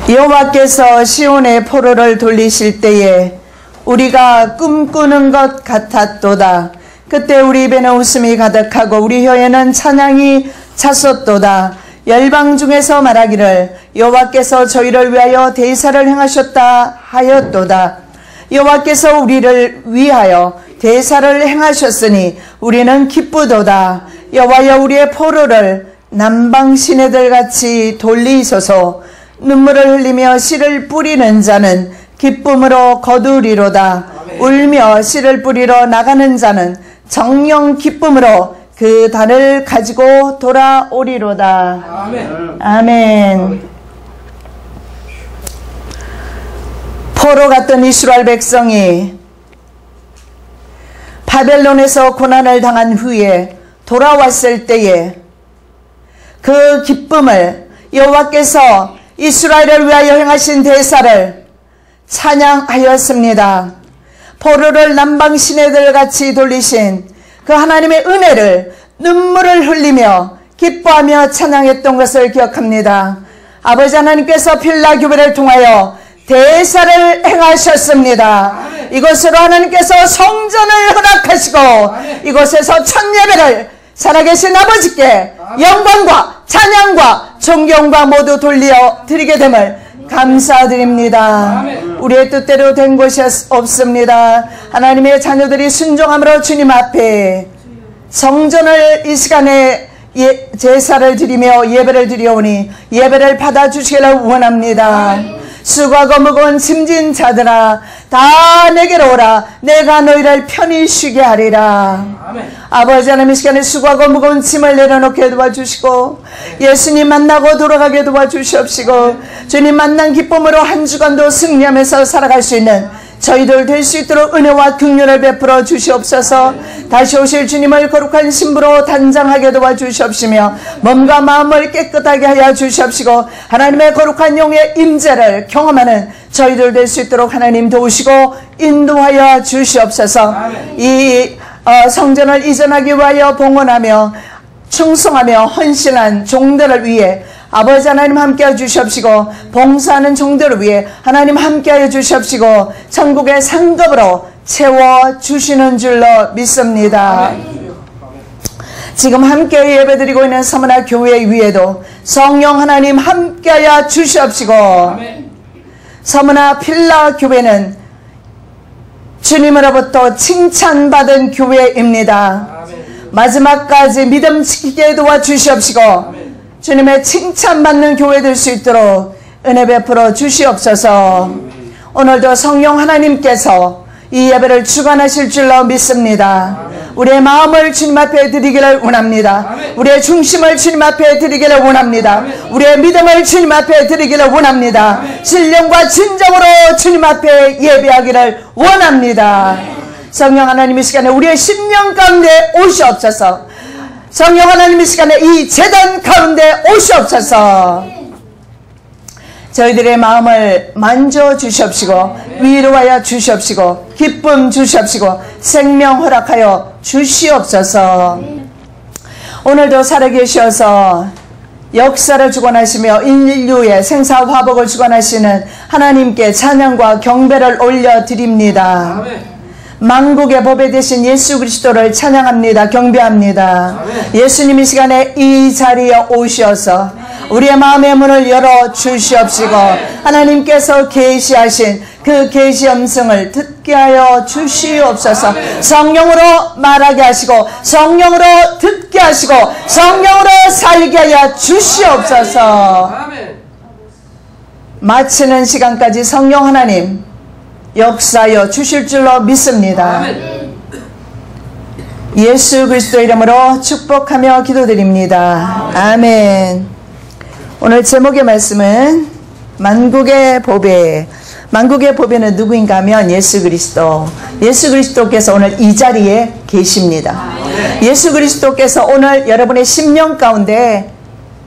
여호와께서 시온의 포로를 돌리실 때에 우리가 꿈꾸는 것 같았도다. 그때 우리 입에는 웃음이 가득하고 우리 혀에는 찬양이 찼었도다. 열방 중에서 말하기를 여호와께서 저희를 위하여 대사를 행하셨다 하였도다. 여호와께서 우리를 위하여 대사를 행하셨으니 우리는 기쁘도다. 여호와여 우리의 포로를 남방 시내들 같이 돌리소서. 눈물을 흘리며 씨를 뿌리는 자는 기쁨으로 거두리로다. 울며 씨를 뿌리러 나가는 자는 정령 기쁨으로 그 단을 가지고 돌아오리로다. 아멘. 아멘. 포로 갔던 이스라엘 백성이 바벨론에서 고난을 당한 후에 돌아왔을 때에 그 기쁨을 여호와께서 이스라엘을 위하여 행하신 대사를 찬양하였습니다. 포로를 남방 시내들 같이 돌리신 그 하나님의 은혜를 눈물을 흘리며 기뻐하며 찬양했던 것을 기억합니다. 아버지 하나님께서 필라 교회를 통하여 대사를 행하셨습니다. 이곳으로 하나님께서 성전을 허락하시고 이곳에서 첫 예배를 살아계신 아버지께 영광과 찬양과 존경과 모두 돌려 드리게 됨을 감사드립니다. 우리의 뜻대로 된 것이 없습니다. 하나님의 자녀들이 순종함으로 주님 앞에 성전을 이 시간에 제사를 드리며 예배를 드려오니 예배를 받아주시기를 원합니다. 수고하고 무거운 짐진 자들아 다 내게로 오라. 내가 너희를 편히 쉬게 하리라. 아멘. 아버지 하나님 이 시간에 수고하고 무거운 짐을 내려놓게 도와주시고 예수님 만나고 돌아가게 도와주시옵시고 주님 만난 기쁨으로 한 주간도 승리하면서 살아갈 수 있는 저희들 될 수 있도록 은혜와 긍휼을 베풀어 주시옵소서. 다시 오실 주님을 거룩한 신부로 단장하게 도와주시옵시며 몸과 마음을 깨끗하게 하여 주시옵시고 하나님의 거룩한 영의 임재를 경험하는 저희들 될 수 있도록 하나님 도우시고 인도하여 주시옵소서. 이 성전을 이전하기 위하여 봉헌하며 충성하며 헌신한 종들을 위해 아버지 하나님 함께해 주시옵시고 봉사하는 종들을 위해 하나님 함께해 주시옵시고 천국의 상급으로 채워주시는 줄로 믿습니다. 지금 함께 예배드리고 있는 서머나 교회 위에도 성령 하나님 함께하여 주시옵시고 서머나 필라 교회는 주님으로부터 칭찬받은 교회입니다. 마지막까지 믿음 지키게 도와주시옵시고 주님의 칭찬받는 교회 될 수 있도록 은혜 베풀어 주시옵소서. 오늘도 성령 하나님께서 이 예배를 주관하실 줄로 믿습니다. 우리의 마음을 주님 앞에 드리기를 원합니다. 우리의 중심을 주님 앞에 드리기를 원합니다. 우리의 믿음을 주님 앞에 드리기를 원합니다. 신령과 진정으로 주님 앞에 예배하기를 원합니다. 성령 하나님 이 시간에 우리의 심령 가운데 오시옵소서. 성령 하나님 이 시간에 이 제단 가운데 오시옵소서. 저희들의 마음을 만져주시옵시고 위로하여 주시옵시고 기쁨 주시옵시고 생명 허락하여 주시옵소서. 오늘도 살아계셔서 역사를 주관하시며 인류의 생사화복을 주관하시는 하나님께 찬양과 경배를 올려드립니다. 만국의 법에 되신 예수 그리스도를 찬양합니다. 경배합니다. 예수님 이 시간에 이 자리에 오셔서 우리의 마음의 문을 열어 주시옵시고 하나님께서 계시하신 그 계시 음성을 듣게 하여 주시옵소서. 성령으로 말하게 하시고 성령으로 듣게 하시고 성령으로 살게 하여 주시옵소서. 마치는 시간까지 성령 하나님 역사하여 주실 줄로 믿습니다. 예수 그리스도 이름으로 축복하며 기도드립니다. 아멘. 오늘 제목의 말씀은 만국의 보배. 만국의 보배는 누구인가 하면 예수 그리스도. 예수 그리스도께서 오늘 이 자리에 계십니다. 예수 그리스도께서 오늘 여러분의 심령 가운데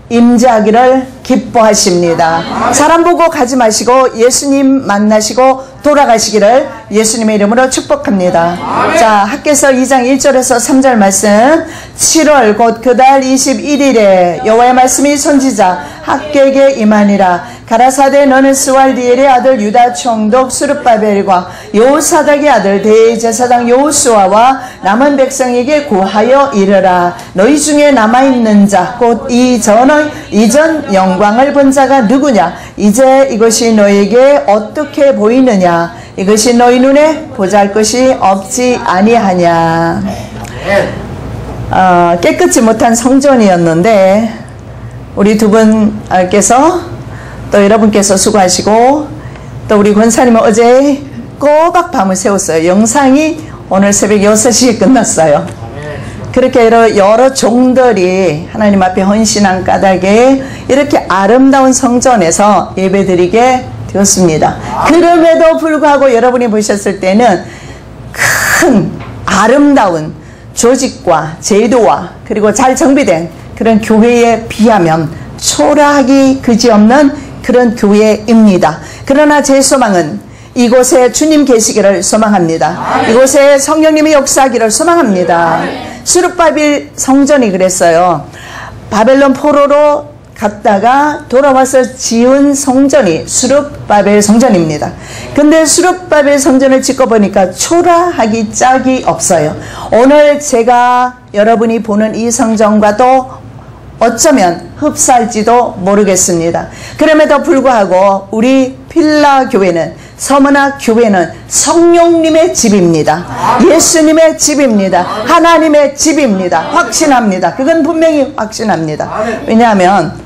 임재하기를 기뻐하십니다. 사람 보고 가지 마시고 예수님 만나시고 돌아가시기를 예수님의 이름으로 축복합니다. 자, 학개서 2장 1절에서 3절 말씀. 7월 곧 그 달 21일에 여호와의 말씀이 선지자 학개에게 임하니라. 가라사대 너는 스왈디엘의 아들 유다 총독 수르바벨과 여호사닥의 아들 대제사장 여호수아와 남은 백성에게 고하여 이르라. 너희 중에 남아있는 자 곧 이전 영광을 본 자가 누구냐? 이제 이것이 너에게 어떻게 보이느냐? 이것이 너희 눈에 보잘것이 없지 아니하냐. 깨끗이 못한 성전이었는데 우리 두 분께서 또 여러분께서 수고하시고 또 우리 권사님은 어제 꼬박 밤을 새웠어요. 영상이 오늘 새벽 6시에 끝났어요. 그렇게 여러 종들이 하나님 앞에 헌신한 까닭에 이렇게 아름다운 성전에서 예배드리게 되었습니다. 그럼에도 불구하고 여러분이 보셨을 때는 큰 아름다운 조직과 제도와 그리고 잘 정비된 그런 교회에 비하면 초라하기 그지없는 그런 교회입니다. 그러나 제 소망은 이곳에 주님 계시기를 소망합니다. 이곳에 성령님이 역사하기를 소망합니다. 수르바벨 성전이 그랬어요. 바벨론 포로로 갔다가 돌아와서 지은 성전이 수르바벨 성전입니다. 근데 수르바벨 성전을 짓고 보니까 초라하기 짝이 없어요. 오늘 제가 여러분이 보는 이 성전과도 어쩌면 흡사할지도 모르겠습니다. 그럼에도 불구하고 우리 필라 교회는 서머나 교회는 성령님의 집입니다. 예수님의 집입니다. 하나님의 집입니다. 확신합니다. 그건 분명히 확신합니다. 왜냐하면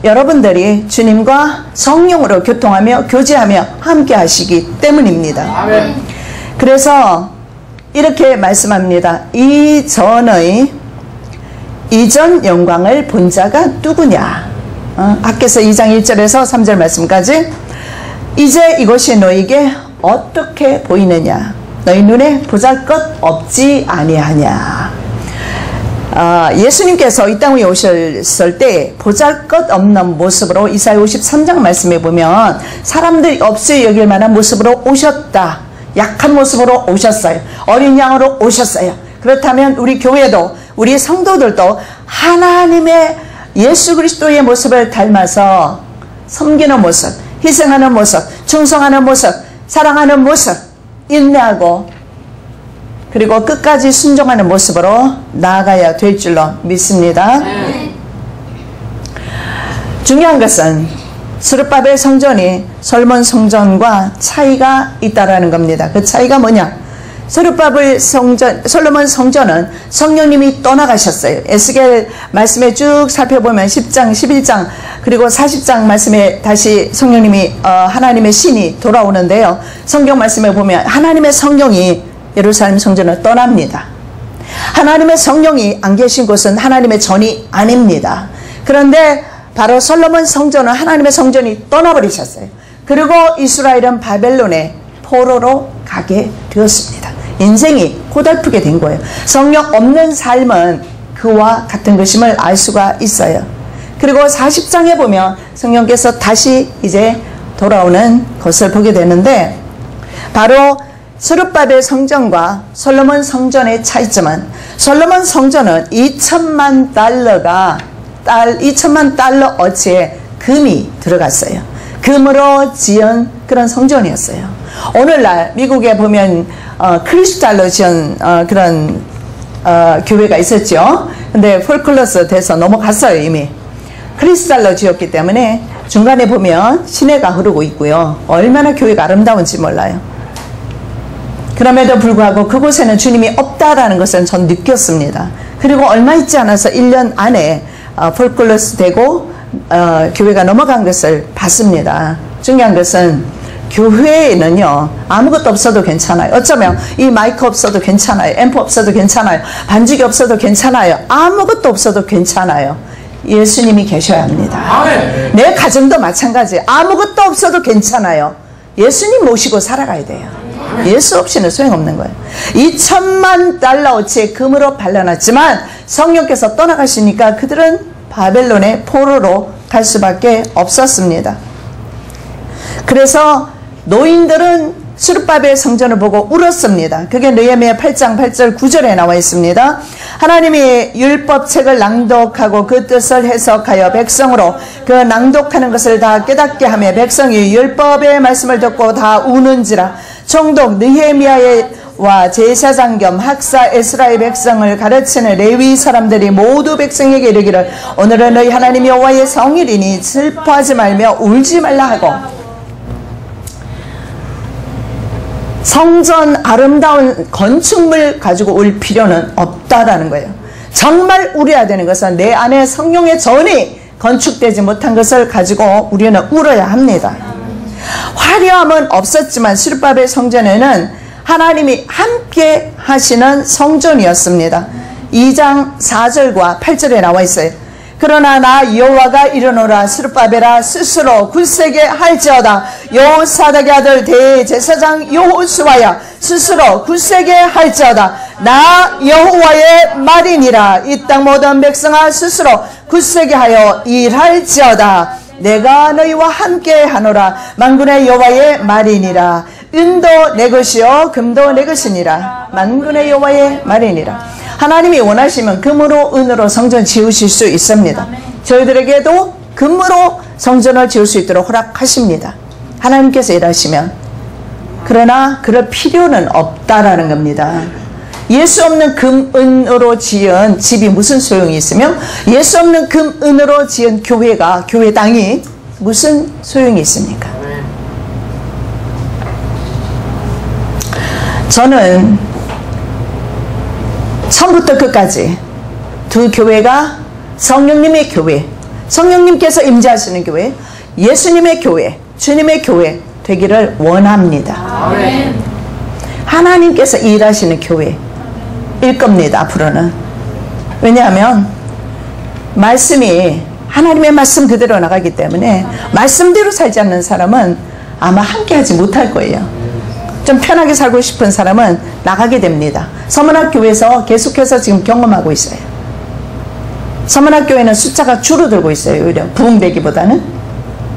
여러분들이 주님과 성령으로 교통하며 교제하며 함께 하시기 때문입니다. 그래서 이렇게 말씀합니다. 이전 영광을 본 자가 누구냐? 학개서 2장 1절에서 3절 말씀까지 이제 이것이 너에게 어떻게 보이느냐? 너희 눈에 보잘것 없지 아니하냐? 예수님께서 이 땅에 오셨을 때 보잘것없는 모습으로 이사야 53장 말씀에 보면 사람들이 없이 여길 만한 모습으로 오셨다. 약한 모습으로 오셨어요. 어린 양으로 오셨어요. 그렇다면 우리 교회도 우리 성도들도 하나님의 예수 그리스도의 모습을 닮아서 섬기는 모습, 희생하는 모습, 충성하는 모습, 사랑하는 모습, 인내하고 그리고 끝까지 순종하는 모습으로 나아가야 될 줄로 믿습니다. 중요한 것은 스룹바벨 성전이 솔몬 성전과 차이가 있다라는 겁니다. 그 차이가 뭐냐? 스룹바벨 성전, 솔로몬 성전은 성령님이 떠나가셨어요. 에스겔 말씀에 쭉 살펴보면 10장, 11장 그리고 40장 말씀에 다시 성령님이 하나님의 신이 돌아오는데요. 성경 말씀에 보면 하나님의 성령이 예루살렘 성전을 떠납니다. 하나님의 성령이 안 계신 곳은 하나님의 전이 아닙니다. 그런데 바로 솔로몬 성전은 하나님의 성전이 떠나버리셨어요. 그리고 이스라엘은 바벨론의 포로로 가게 되었습니다. 인생이 고달프게 된 거예요. 성령 없는 삶은 그와 같은 것임을 알 수가 있어요. 그리고 40장에 보면 성령께서 다시 이제 돌아오는 것을 보게 되는데 바로 스룹바벨 성전과 솔로몬 성전의 차이점은 솔로몬 성전은 2천만 달러 어치의 금이 들어갔어요. 금으로 지은 그런 성전이었어요. 오늘날 미국에 보면 크리스탈로 지은 그런 교회가 있었죠. 근데 폴클러스 돼서 넘어갔어요. 이미 크리스탈로 지었기 때문에 중간에 보면 시내가 흐르고 있고요. 얼마나 교회가 아름다운지 몰라요. 그럼에도 불구하고 그곳에는 주님이 없다라는 것을 전 느꼈습니다. 그리고 얼마 있지 않아서 1년 안에 폴클러스 되고 교회가 넘어간 것을 봤습니다. 중요한 것은 교회에는요 아무것도 없어도 괜찮아요. 어쩌면 이 마이크 없어도 괜찮아요. 앰프 없어도 괜찮아요. 반죽이 없어도 괜찮아요. 아무것도 없어도 괜찮아요. 예수님이 계셔야 합니다. 내 가정도 마찬가지예요. 아무것도 없어도 괜찮아요. 예수님 모시고 살아가야 돼요. 예수 없이는 소용없는 거예요. 2천만 달러어치의 금으로 발라놨지만 성령께서 떠나가시니까 그들은 바벨론의 포로로 갈 수밖에 없었습니다. 그래서 노인들은 스룹바벨 성전을 보고 울었습니다. 그게 느헤미야 8장 8절 9절에 나와 있습니다. 하나님이 율법책을 낭독하고 그 뜻을 해석하여 백성으로 그 낭독하는 것을 다 깨닫게 하며 백성이 율법의 말씀을 듣고 다 우는지라. 총독 느헤미야와 제사장 겸 학사 에스라의 백성을 가르치는 레위 사람들이 모두 백성에게 이르기를 오늘은 너희 하나님 여호와의 성일이니 슬퍼하지 말며 울지 말라 하고. 성전 아름다운 건축물 가지고 울 필요는 없다라는 거예요. 정말 울어야 되는 것은 내 안에 성령의 전이 건축되지 못한 것을 가지고 우리는 울어야 합니다. 화려함은 없었지만 스룹바벨 성전에는 하나님이 함께 하시는 성전이었습니다. 2장 4절과 8절에 나와 있어요. 그러나 나 여호와가 이르노라 스룹바벨아 스스로 굳세게 할지어다. 여호사닥의 아들 대제사장 여호수아야 스스로 굳세게 할지어다. 나 여호와의 말이니라. 이 땅 모든 백성아 스스로 굳세게 하여 일할지어다. 내가 너희와 함께 하노라. 만군의 여호와의 말이니라. 은도 내 것이요 금도 내 것이니라. 만군의 여호와의 말이니라. 하나님이 원하시면 금으로 은으로 성전 지으실 수 있습니다. 저희들에게도 금으로 성전을 지을 수 있도록 허락하십니다. 하나님께서 일하시면. 그러나 그럴 필요는 없다라는 겁니다. 예수 없는 금, 은으로 지은 집이 무슨 소용이 있으며 예수 없는 금, 은으로 지은 교회가, 교회 땅이 무슨 소용이 있습니까? 저는 처음부터 끝까지 두 교회가 성령님의 교회, 성령님께서 임재하시는 교회, 예수님의 교회, 주님의 교회 되기를 원합니다. 아멘. 하나님께서 일하시는 교회일 겁니다. 앞으로는. 왜냐하면 말씀이 하나님의 말씀 그대로 나가기 때문에 말씀대로 살지 않는 사람은 아마 함께하지 못할 거예요. 좀 편하게 살고 싶은 사람은 나가게 됩니다. 서문학교에서 계속해서 지금 경험하고 있어요. 서문학교에는 숫자가 줄어들고 있어요. 오히려 부흥되기보다는.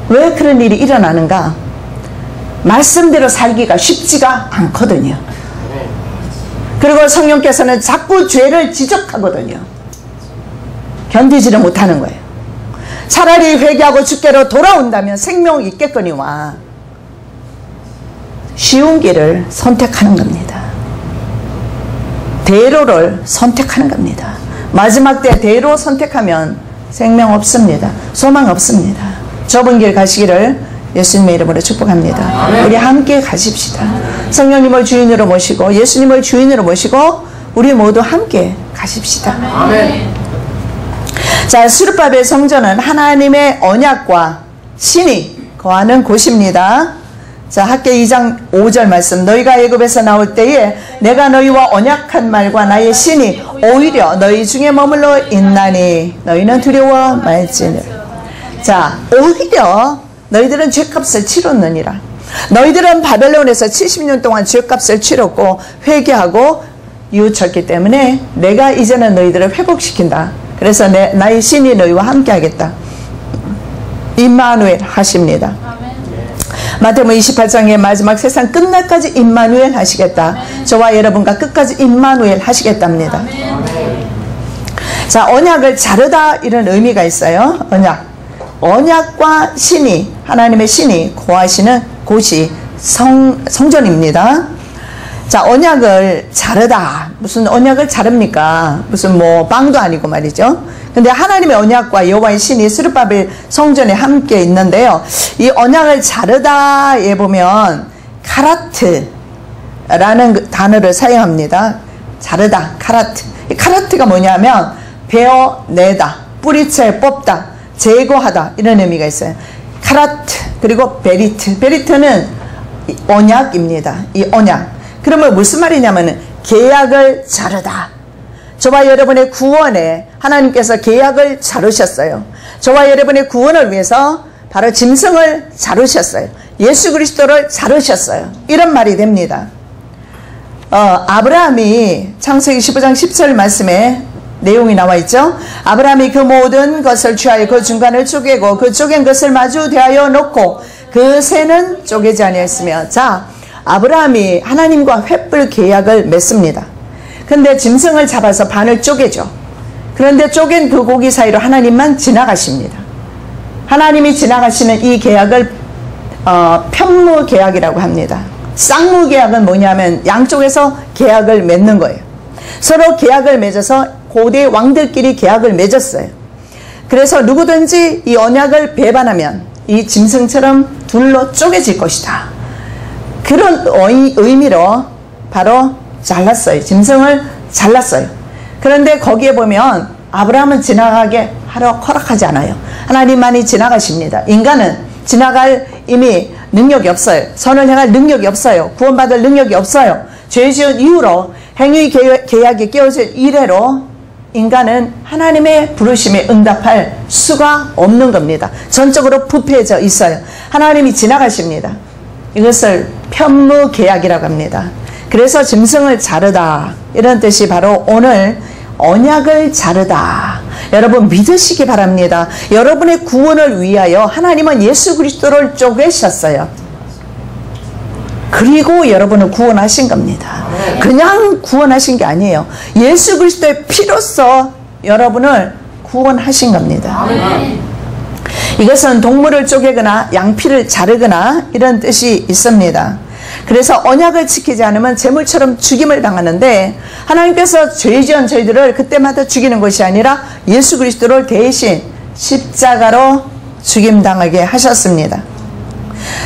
왜 그런 일이 일어나는가? 말씀대로 살기가 쉽지가 않거든요. 그리고 성령께서는 자꾸 죄를 지적하거든요. 견디지를 못하는 거예요. 차라리 회개하고 주께로 돌아온다면 생명이 있겠거니와 쉬운 길을 선택하는 겁니다. 대로를 선택하는 겁니다. 마지막 때 대로 선택하면 생명 없습니다. 소망 없습니다. 좁은 길 가시기를 예수님의 이름으로 축복합니다. 아멘. 우리 함께 가십시다. 성령님을 주인으로 모시고 예수님을 주인으로 모시고 우리 모두 함께 가십시다. 아멘. 자, 스룹바벨 성전은 하나님의 언약과 신이 거하는 곳입니다. 자, 학개 2장 5절 말씀. 너희가 애굽에서 나올 때에 내가 너희와 언약한 말과 나의 신이 오히려 너희 중에 머물러 있나니 너희는 두려워 말지니라. 자, 오히려 너희들은 죄값을 치렀느니라. 너희들은 바벨론에서 70년 동안 죄값을 치렀고 회개하고 뉘우쳤기 때문에 내가 이제는 너희들을 회복시킨다. 그래서 나의 신이 너희와 함께 하겠다. 임마누엘 하십니다. 마태복음 28장의 마지막 세상 끝날까지 임마누엘 하시겠다. 저와 여러분과 끝까지 임마누엘 하시겠답니다. 자, 언약을 자르다 이런 의미가 있어요. 언약과 신이, 하나님의 신이 거하시는 곳이 성전입니다. 자, 언약을 자르다. 무슨 언약을 자릅니까? 무슨 뭐 빵도 아니고 말이죠. 근데 하나님의 언약과 여호와의 신이 스룹바벨 성전에 함께 있는데요. 이 언약을 자르다에 보면 카라트라는 단어를 사용합니다. 자르다, 카라트. 이 카라트가 뭐냐면 베어내다, 뿌리채 뽑다, 제거하다 이런 의미가 있어요. 카라트 그리고 베리트. 베리트는 언약입니다. 이 언약. 그러면 무슨 말이냐면 계약을 자르다. 저와 여러분의 구원에 하나님께서 계약을 자르셨어요. 저와 여러분의 구원을 위해서 바로 짐승을 자르셨어요. 예수 그리스도를 자르셨어요. 이런 말이 됩니다. 아브라함이 창세기 15장 10절 말씀에 내용이 나와 있죠. 아브라함이 그 모든 것을 취하여 그 중간을 쪼개고 그 쪼갠 것을 마주 대하여 놓고 그 새는 쪼개지 아니하였으며. 자, 아브라함이 하나님과 횃불 계약을 맺습니다. 근데 짐승을 잡아서 반을 쪼개죠. 그런데 쪼갠 그 고기 사이로 하나님만 지나가십니다. 하나님이 지나가시는 이 계약을 편무계약이라고 합니다. 쌍무계약은 뭐냐면 양쪽에서 계약을 맺는 거예요. 서로 계약을 맺어서 고대 왕들끼리 계약을 맺었어요. 그래서 누구든지 이 언약을 배반하면 이 짐승처럼 둘로 쪼개질 것이다. 그런 의미로 바로 잘랐어요. 짐승을 잘랐어요. 그런데 거기에 보면 아브라함은 지나가게 하려 허락하지 않아요. 하나님만이 지나가십니다. 인간은 지나갈 이미 능력이 없어요. 선을 행할 능력이 없어요. 구원받을 능력이 없어요. 죄 지은 이후로 행위 계약이 깨어질 이래로 인간은 하나님의 부르심에 응답할 수가 없는 겁니다. 전적으로 부패해져 있어요. 하나님이 지나가십니다. 이것을 편무계약이라고 합니다. 그래서 짐승을 자르다 이런 뜻이 바로 오늘 언약을 자르다. 여러분 믿으시기 바랍니다. 여러분의 구원을 위하여 하나님은 예수 그리스도를 쪼개셨어요. 그리고 여러분을 구원하신 겁니다. 그냥 구원하신 게 아니에요. 예수 그리스도의 피로써 여러분을 구원하신 겁니다. 이것은 동물을 쪼개거나 양피를 자르거나 이런 뜻이 있습니다. 그래서 언약을 지키지 않으면 제물처럼 죽임을 당하는데 하나님께서 죄 지은 저희들을 그때마다 죽이는 것이 아니라 예수 그리스도를 대신 십자가로 죽임당하게 하셨습니다.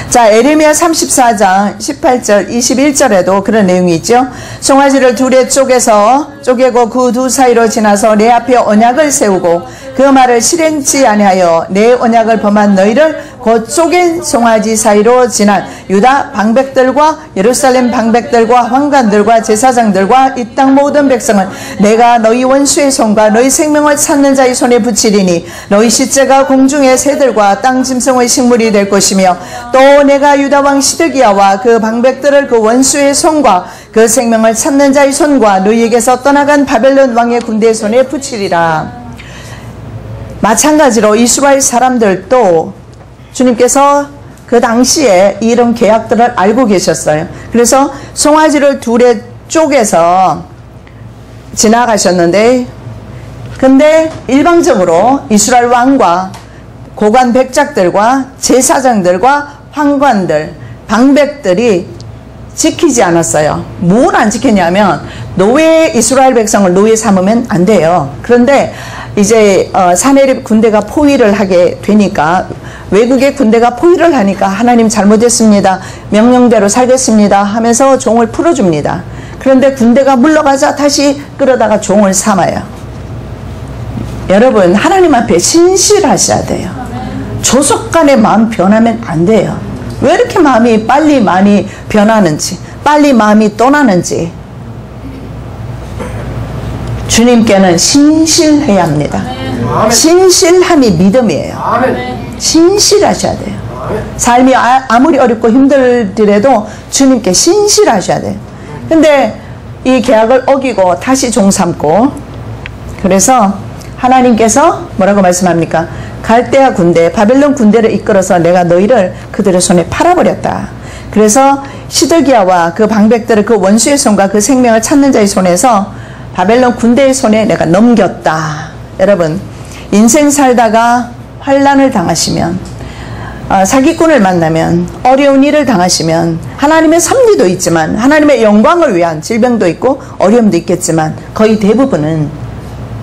자, 에레미야 34장 18절 21절에도 그런 내용이 있죠. 송아지를 둘에 쪼개고 그 두 사이로 지나서 내 앞에 언약을 세우고 그 말을 실행치 아니하여 내 언약을 범한 너희를 곧 쪼갠 송아지 사이로 지난 유다 방백들과 예루살렘 방백들과 환관들과 제사장들과 이 땅 모든 백성을 내가 너희 원수의 손과 너희 생명을 찾는 자의 손에 붙이리니 너희 시체가 공중의 새들과 땅 짐승의 식물이 될 것이며 또 내가 유다 왕 시드기야와 그 방백들을 그 원수의 손과 그 생명을 찾는 자의 손과 너희에게서 떠나간 바벨론 왕의 군대의 손에 붙이리라. 마찬가지로 이스라엘 사람들도 주님께서 그 당시에 이런 계약들을 알고 계셨어요. 그래서 송아지를 둘에 쪼개서 지나가셨는데 근데 일방적으로 이스라엘 왕과 고관 백작들과 제사장들과 황관들, 방백들이 지키지 않았어요. 뭘 안 지켰냐면 노예 이스라엘 백성을 노예 삼으면 안 돼요. 그런데 이제 사내립 군대가 포위를 하게 되니까 외국의 군대가 포위를 하니까 하나님 잘못했습니다. 명령대로 살겠습니다 하면서 종을 풀어줍니다. 그런데 군대가 물러가자 다시 끌어다가 종을 삼아요. 여러분 하나님 앞에 신실하셔야 돼요. 조속 간의 마음 변하면 안 돼요. 왜 이렇게 마음이 빨리 많이 변하는지 빨리 마음이 떠나는지 주님께는 신실해야 합니다. 신실함이 믿음이에요. 신실하셔야 돼요. 삶이 아무리 어렵고 힘들더라도 주님께 신실하셔야 돼요. 근데 이 계약을 어기고 다시 종 삼고 그래서 하나님께서 뭐라고 말씀합니까? 갈대아 군대, 바벨론 군대를 이끌어서 내가 너희를 그들의 손에 팔아버렸다. 그래서 시드기야와 그 방백들을 그 원수의 손과 그 생명을 찾는 자의 손에서 바벨론 군대의 손에 내가 넘겼다. 여러분 인생 살다가 환난을 당하시면 사기꾼을 만나면 어려운 일을 당하시면 하나님의 섭리도 있지만 하나님의 영광을 위한 질병도 있고 어려움도 있겠지만 거의 대부분은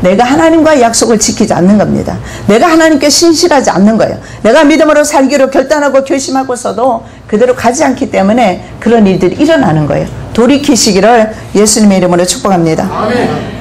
내가 하나님과의 약속을 지키지 않는 겁니다. 내가 하나님께 신실하지 않는 거예요. 내가 믿음으로 살기로 결단하고 결심하고서도 그대로 가지 않기 때문에 그런 일들이 일어나는 거예요. 돌이키시기를 예수님의 이름으로 축복합니다. 아멘.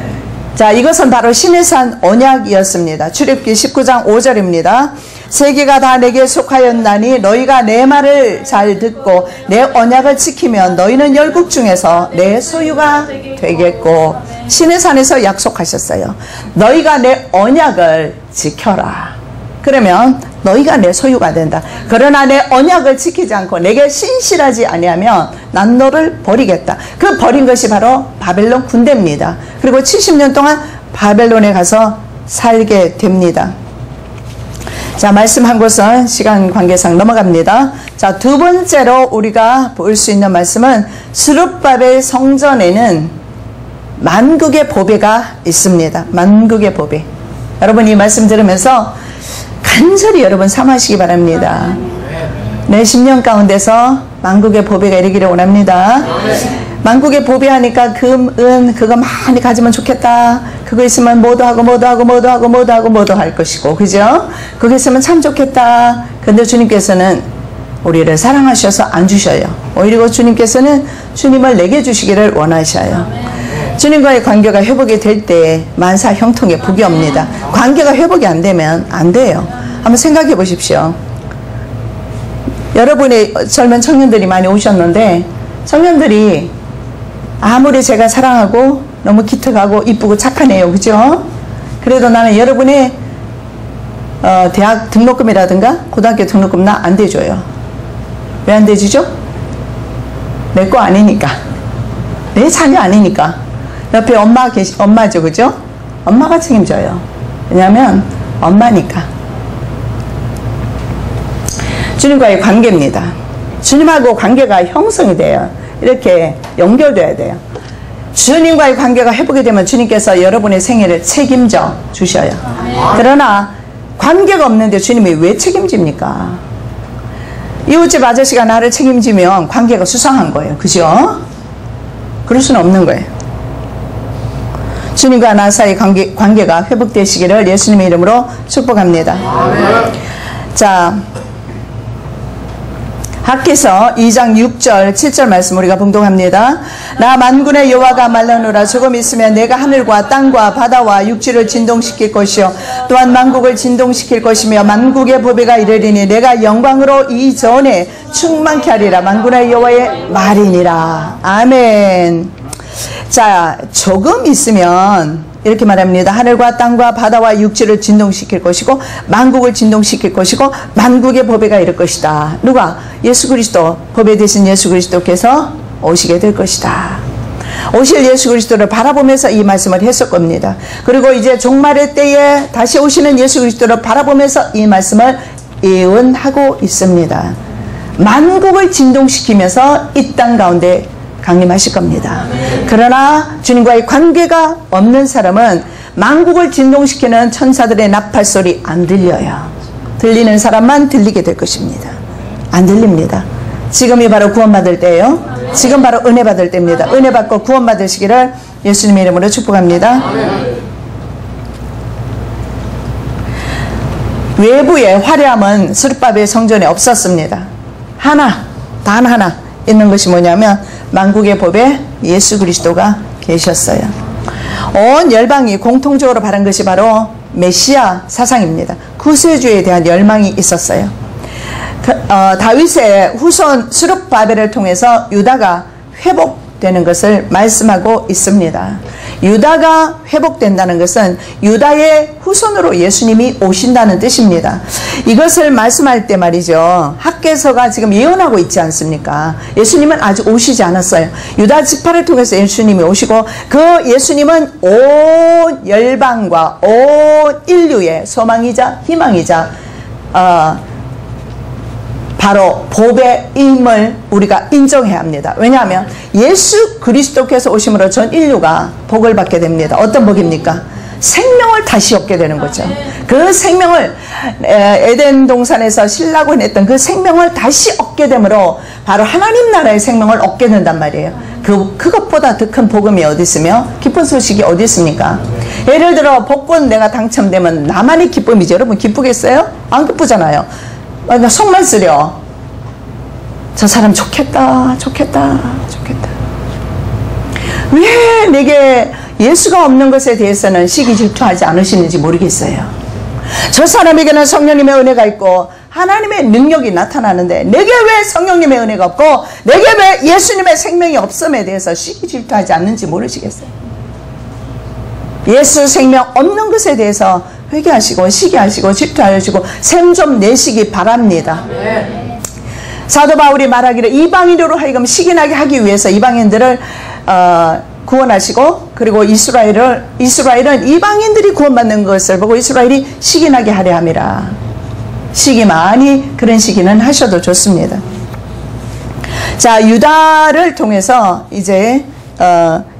자, 이것은 바로 시내산 언약이었습니다. 출애굽기 19장 5절입니다. 세계가 다 내게 속하였나니 너희가 내 말을 잘 듣고 내 언약을 지키면 너희는 열국 중에서 내 소유가 되겠고 시내산에서 약속하셨어요. 너희가 내 언약을 지켜라. 그러면 너희가 내 소유가 된다. 그러나 내 언약을 지키지 않고 내게 신실하지 아니하면 난 너를 버리겠다. 그 버린 것이 바로 바벨론 군대입니다. 그리고 70년 동안 바벨론에 가서 살게 됩니다. 자, 말씀한 곳은 시간 관계상 넘어갑니다. 자, 두 번째로 우리가 볼 수 있는 말씀은 스룹바벨 성전에는 만국의 보배가 있습니다. 만국의 보배. 여러분 이 말씀 들으면서 간절히 여러분 삼하시기 바랍니다. 내 10년 가운데서 만국의 보배가 이르기를 원합니다. 만국의 보배 하니까 금, 은 그거 많이 가지면 좋겠다. 그거 있으면 뭐도 하고 뭐도 할 것이고, 그죠? 그거 있으면 참 좋겠다. 근데 주님께서는 우리를 사랑하셔서 안 주셔요. 오히려 주님께서는 주님을 내게 주시기를 원하셔요. 주님과의 관계가 회복이 될 때 만사 형통에 복이 옵니다. 관계가 회복이 안 되면 안 돼요. 한번 생각해 보십시오. 여러분의 젊은 청년들이 많이 오셨는데, 청년들이 아무리 제가 사랑하고 너무 기특하고 이쁘고 착하네요. 그죠? 그래도 나는 여러분의 대학 등록금이라든가 고등학교 등록금 나 안 대줘요. 왜 안 대주죠? 내 거 아니니까. 내 자녀 아니니까. 옆에 엄마죠. 그죠? 엄마가 책임져요. 왜냐하면 엄마니까. 주님과의 관계입니다. 주님하고 관계가 형성이 돼요. 이렇게 연결돼야 돼요. 주님과의 관계가 회복이 되면 주님께서 여러분의 생애를 책임져 주셔요. 그러나 관계가 없는데 주님이 왜 책임집니까? 이웃집 아저씨가 나를 책임지면 관계가 수상한 거예요. 그죠? 그럴 수는 없는 거예요. 주님과 나 사이 관계가 회복되시기를 예수님의 이름으로 축복합니다. 자, 학개서 2장 6절 7절 말씀 우리가 봉독합니다. 나 만군의 여호와가 말하노라. 조금 있으면 내가 하늘과 땅과 바다와 육지를 진동시킬 것이요 또한 만국을 진동시킬 것이며 만국의 보배가 이르리니 내가 영광으로 이전에 충만케 하리라. 만군의 여호와의 말이니라. 아멘. 자, 조금 있으면 이렇게 말합니다. 하늘과 땅과 바다와 육지를 진동시킬 것이고 만국을 진동시킬 것이고 만국의 보배가 이를 것이다. 누가? 예수 그리스도, 보배 되신 예수 그리스도께서 오시게 될 것이다. 오실 예수 그리스도를 바라보면서 이 말씀을 했을 겁니다. 그리고 이제 종말의 때에 다시 오시는 예수 그리스도를 바라보면서 이 말씀을 예언하고 있습니다. 만국을 진동시키면서 이 땅 가운데 강림하실 겁니다. 그러나 주님과의 관계가 없는 사람은 만국을 진동시키는 천사들의 나팔소리 안 들려요. 들리는 사람만 들리게 될 것입니다. 안 들립니다. 지금이 바로 구원받을 때예요. 지금 바로 은혜 받을 때입니다. 은혜 받고 구원받으시기를 예수님의 이름으로 축복합니다. 외부의 화려함은 스룹바벨 성전에 없었습니다. 단 하나 있는 것이 뭐냐면 만국의 보배 예수 그리스도가 계셨어요. 온 열방이 공통적으로 바란 것이 바로 메시아 사상입니다. 구세주에 대한 열망이 있었어요. 다윗의 후손 스룹바벨을 통해서 유다가 회복되는 것을 말씀하고 있습니다. 유다가 회복된다는 것은 유다의 후손으로 예수님이 오신다는 뜻입니다. 이것을 말씀할 때 말이죠. 학개서가 지금 예언하고 있지 않습니까? 예수님은 아직 오시지 않았어요. 유다 지파를 통해서 예수님이 오시고 그 예수님은 온 열방과 온 인류의 소망이자 희망이자 바로 보배임을 우리가 인정해야 합니다. 왜냐하면 예수 그리스도께서 오심으로 전 인류가 복을 받게 됩니다. 어떤 복입니까? 생명을 다시 얻게 되는 거죠. 그 생명을 에덴 동산에서 신라고 했던 그 생명을 다시 얻게 되므로 바로 하나님 나라의 생명을 얻게 된단 말이에요. 그것보다 더 큰 복음이 어디 있으며 기쁜 소식이 어디 있습니까? 예를 들어 복권 내가 당첨되면 나만의 기쁨이죠. 여러분 기쁘겠어요? 안 기쁘잖아요. 속만 쓰려. 저 사람 좋겠다. 왜 내게 예수가 없는 것에 대해서는 시기 질투하지 않으시는지 모르겠어요. 저 사람에게는 성령님의 은혜가 있고 하나님의 능력이 나타나는데 내게 왜 성령님의 은혜가 없고 내게 왜 예수님의 생명이 없음에 대해서 시기 질투하지 않는지 모르시겠어요. 예수 생명 없는 것에 대해서 회개하시고 시기하시고 질투하시고 셈 좀 내시기 바랍니다. 사도 바울이 말하기를 이방인으로 하여금 시기나게 하기 위해서 이방인들을 구원하시고 그리고 이스라엘은 이방인들이 구원받는 것을 보고 이스라엘이 시기나게 하려 함이라. 시기 많이 그런 시기는 하셔도 좋습니다. 자, 유다를 통해서 이제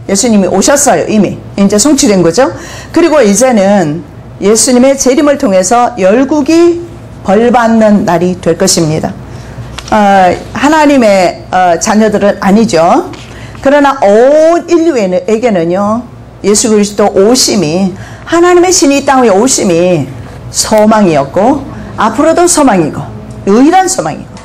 예수님이 오셨어요. 이미 이제 성취된 거죠. 그리고 이제는 예수님의 재림을 통해서 열국이 벌받는 날이 될 것입니다. 하나님의 자녀들은 아니죠. 그러나 온 인류에게는요, 예수 그리스도 오심이, 하나님의 신이 이 땅에 오심이 소망이었고 앞으로도 소망이고 유일한 소망이고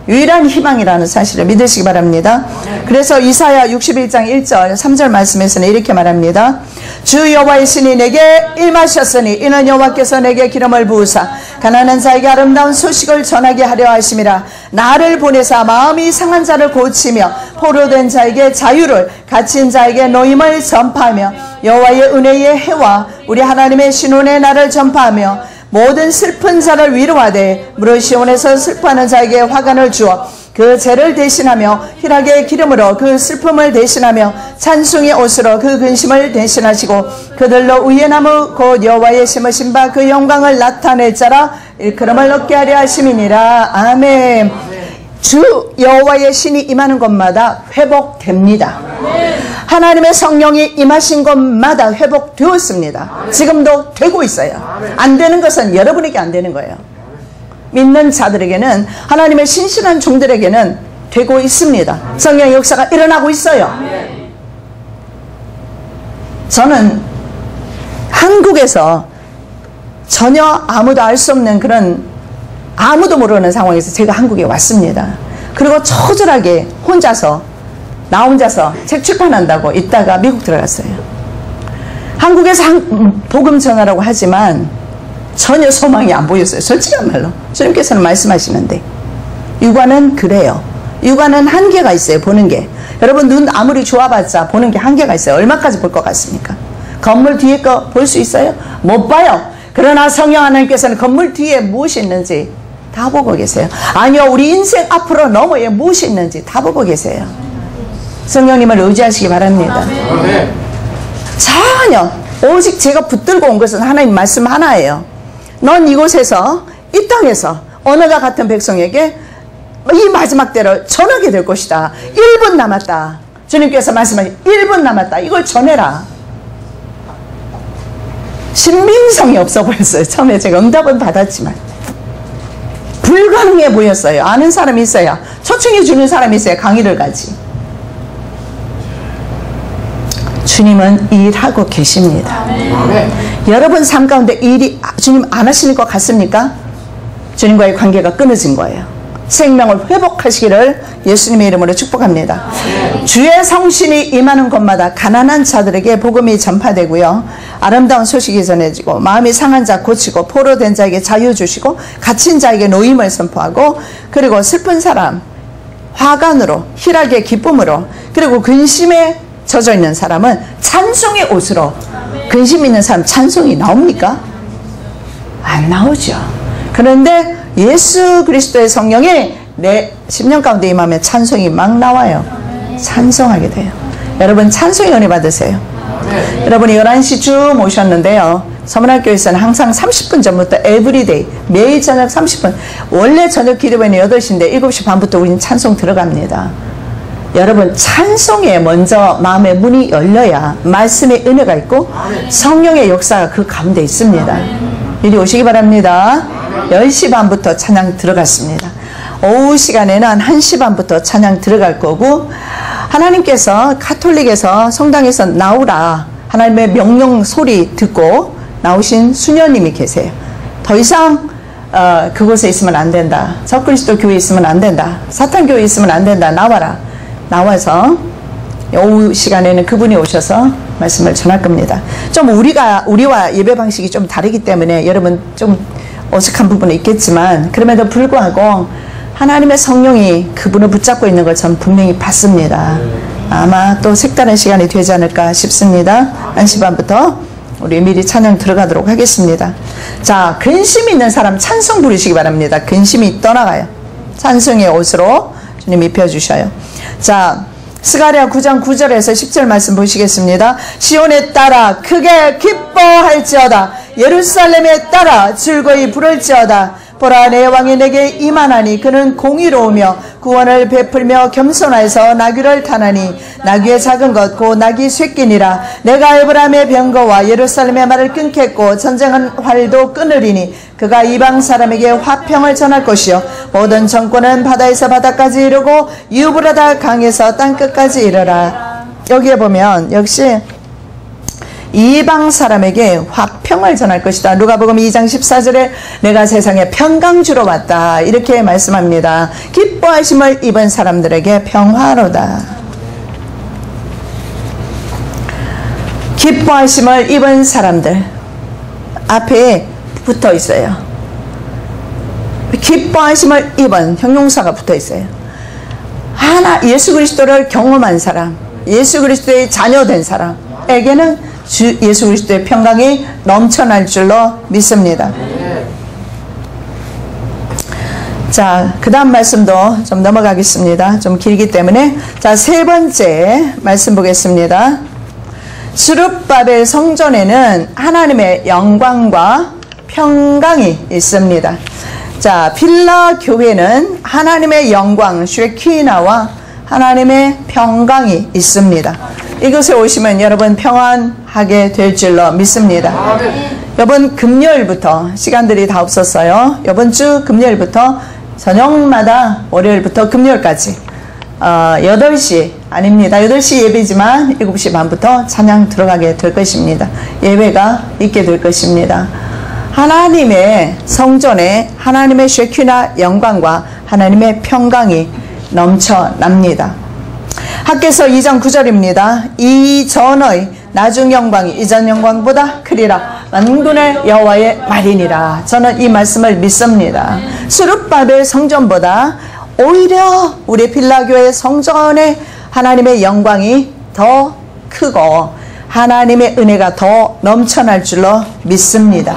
유일한 희망이라는 사실을 믿으시기 바랍니다. 그래서 이사야 61장 1절 3절 말씀에서는 이렇게 말합니다. 주 여호와의 신이 내게 임하셨으니 이는 여호와께서 내게 기름을 부으사 가난한 자에게 아름다운 소식을 전하게 하려 하심이라. 나를 보내사 마음이 상한 자를 고치며 포로된 자에게 자유를, 갇힌 자에게 노임을 전파하며 여호와의 은혜의 해와 우리 하나님의 신원의 날을 전파하며 모든 슬픈 자를 위로하되 무릇 시온에서 슬퍼하는 자에게 화관을 주어 그 죄를 대신하며 희락의 기름으로 그 슬픔을 대신하며 찬송의 옷으로 그 근심을 대신하시고 그들로 의의 나무 곧 여호와의 심으신 바 그 영광을 나타낼 자라 일컬음을 얻게 하려 하심이니라. 아멘. 주 여호와의 신이 임하는 곳마다 회복됩니다. 하나님의 성령이 임하신 곳마다 회복되었습니다. 지금도 되고 있어요. 안 되는 것은 여러분에게 안 되는 거예요. 믿는 자들에게는, 하나님의 신실한 종들에게는 되고 있습니다. 성령의 역사가 일어나고 있어요. 저는 한국에서 전혀 아무도 알 수 없는 그런, 아무도 모르는 상황에서 제가 한국에 왔습니다. 그리고 처절하게 나 혼자서 책 출판한다고 있다가 미국 들어갔어요. 한국에서 복음 전하라고 하지만 전혀 소망이 안 보였어요. 솔직한 말로. 주님께서는 말씀하시는데 육아는 그래요. 육아는 한계가 있어요. 보는 게. 여러분 눈 아무리 좋아봤자 보는 게 한계가 있어요. 얼마까지 볼 것 같습니까? 건물 뒤에 거 볼 수 있어요? 못 봐요. 그러나 성령 하나님께서는 건물 뒤에 무엇이 있는지 다 보고 계세요. 아니요, 우리 인생 앞으로 너머에 무엇이 있는지 다 보고 계세요. 성령님을 의지하시기 바랍니다. 전혀, 오직 제가 붙들고 온 것은 하나님 말씀 하나예요. 넌 이곳에서, 이 땅에서 언어가 같은 백성에게 이 마지막 때를 전하게 될 것이다. 1분 남았다. 주님께서 말씀하신 1분 남았다. 이걸 전해라. 신빙성이 없어 보였어요. 처음에 제가 응답은 받았지만 불가능해 보였어요. 아는 사람이 있어야, 초청해 주는 사람이 있어야 강의를 가지. 주님은 일하고 계십니다. 여러분 삶 가운데 일이 주님 안 하시는 것 같습니까? 주님과의 관계가 끊어진 거예요. 생명을 회복하시기를 예수님의 이름으로 축복합니다. 주의 성신이 임하는 곳마다 가난한 자들에게 복음이 전파되고요, 아름다운 소식이 전해지고 마음이 상한 자 고치고 포로된 자에게 자유 주시고 갇힌 자에게 노임을 선포하고, 그리고 슬픈 사람 화관으로, 희락의 기쁨으로, 그리고 근심에 젖어 있는 사람은 찬송의 옷으로. 근심 있는 사람 찬송이 나옵니까? 안 나오죠. 그런데 예수 그리스도의 성령이 내 심령 가운데 임하면 찬송이 막 나와요. 찬송하게 돼요. 여러분 찬송의 은혜 받으세요. 여러분이 11시 쭉 모셨는데요, 서문학교에서는 항상 30분 전부터 에브리데이, 매일 저녁 30분, 원래 저녁 기도회는 8시인데 7시 반부터 우리는 찬송 들어갑니다. 여러분 찬송에 먼저 마음의 문이 열려야 말씀의 은혜가 있고 성령의 역사가 그 가운데 있습니다. 이리 오시기 바랍니다. 10시 반부터 찬양 들어갔습니다. 오후 시간에는 1시 반부터 찬양 들어갈 거고, 하나님께서 가톨릭에서 성당에서 나오라 하나님의 명령 소리 듣고 나오신 수녀님이 계세요. 더 이상 그곳에 있으면 안 된다, 적그리스도 교회에 있으면 안 된다, 사탄 교회에 있으면 안 된다, 나와라. 나와서 오후 시간에는 그분이 오셔서 말씀을 전할 겁니다. 좀 우리와 예배 방식이 좀 다르기 때문에 여러분 좀 어색한 부분은 있겠지만, 그럼에도 불구하고 하나님의 성령이 그분을 붙잡고 있는 걸 전 분명히 봤습니다. 아마 또 색다른 시간이 되지 않을까 싶습니다. 1시 반부터 우리 미리 찬양 들어가도록 하겠습니다. 자, 근심 있는 사람 찬송 부르시기 바랍니다. 근심이 떠나가요. 찬송의 옷으로 주님 입혀주셔요. 자, 스가랴 9장 9절에서 10절 말씀 보시겠습니다. 시온에 따라 크게 기뻐할지어다, 예루살렘에 따라 즐거이 부를지어다, 보라 내 왕이 내게 임하나니 그는 공의로우며 구원을 베풀며 겸손하여서 나귀를 타나니 나귀의 작은 것 곧 나귀 쇠끼니라. 내가 에브라임의 병거와 예루살렘의 말을 끊겠고 전쟁은 활도 끊으리니 그가 이방 사람에게 화평을 전할 것이요 모든 정권은 바다에서 바다까지 이르고 유브라다 강에서 땅끝까지 이르라. 여기에 보면 역시 이방 사람에게 화평을 전할 것이다. 누가복음 2장 14절에 내가 세상에 평강주로 왔다 이렇게 말씀합니다. 기뻐하심을 입은 사람들에게 평화로다. 기뻐하심을 입은 사람들 앞에 붙어 있어요. 기뻐하심을 입은 형용사가 붙어 있어요. 예수 그리스도를 경험한 사람, 예수 그리스도의 자녀된 사람에게는 예수 그리스도의 평강이 넘쳐날 줄로 믿습니다. 자, 그 다음 말씀도 좀 넘어가겠습니다. 좀 길기 때문에. 자, 세 번째 말씀 보겠습니다. 스룹바벨 성전에는 하나님의 영광과 평강이 있습니다. 자, 빌라 교회는 하나님의 영광 쉐키나와 하나님의 평강이 있습니다. 이곳에 오시면 여러분 평안하게 될 줄로 믿습니다. 이번 금요일부터 시간들이 다 없었어요. 이번 주 금요일부터 저녁마다 월요일부터 금요일까지 8시 아닙니다. 8시 예배지만 7시 반부터 찬양 들어가게 될 것입니다. 예배가 있게 될 것입니다. 하나님의 성전에 하나님의 쉐키나 영광과 하나님의 평강이 넘쳐납니다. 학개서 2장 9절입니다. 이전의 나중 영광이 이전 영광보다 크리라. 만군의 여호와의 말이니라. 저는 이 말씀을 믿습니다. 스룹바벨 성전보다 오히려 우리 빌라교회 성전의 하나님의 영광이 더 크고 하나님의 은혜가 더 넘쳐날 줄로 믿습니다.